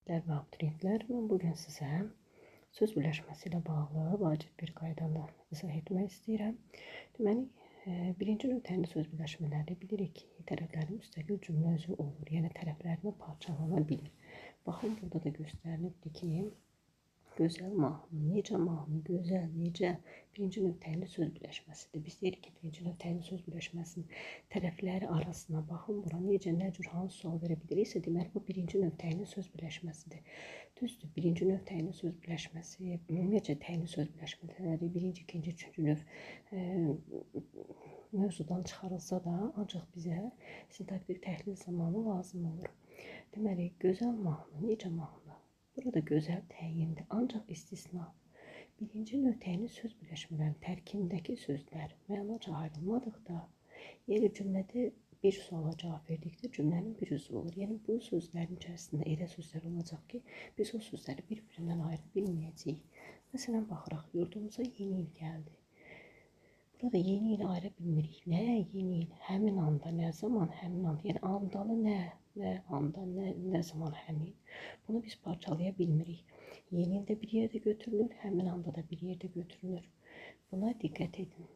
Abituriyentlər və abituriyentlər, mən bugün sizə söz birləşməsi ilə bağlı vacib bir qaydanı izah etmək istəyirəm. Deməli, birinci növtəli söz birləşmələri bilirik ki, tərəflərin müstəqil cümlə özü olur, yəni tərəflərinə parçalana bilir. Baxın, burada da göstərilibdir ki, gözəl mahnı, necə mahnı, gözəl, necə birinci növtəli söz birləşməsidir. Biz deyirik ki, birinci növtəli söz birləşməsinin tərəfləri arasına baxın, bura necə, nə cür, hansı sual verə biliriksə, deməli, bu birinci növtəli söz birləşməsidir. Düzdür, birinci növtəli söz birləşməsi, ümumiyyətcə təyinli söz birləşmələri, birinci, ikinci, üçüncü növ mövzudan çıxarılsa da, ancaq bizə sintaktik təhlil zamanı lazım olur. Deməli, gözəl mahnı, necə mahnı? Burada gözəl təyindir, ancaq istisna. Birinci növtəli söz birləşmələrinin tərkibindəki sözlər mənaca ayrılmadıqda, yəni cümlədə bir suala cavab verdikdə cümlənin bir üzvü olur. Yəni bu sözlərin içərisində elə sözlər olacaq ki, biz o sözləri bir-birindən ayıra bilməyəcəyik. Məsələn, baxıraq, yurdumuza yeni il gəldi. Burada yeni ili ayıra bilmirik. Nə yeni il? Həmin anda, nə zaman həmin anda? Yəni andanı nə anda, nə zaman həmin? Bunu biz parçalaya bilmirik. Yeni ildə bir yerdə götürülür, həmin anda da bir yerdə götürülür. Buna diqqət edin.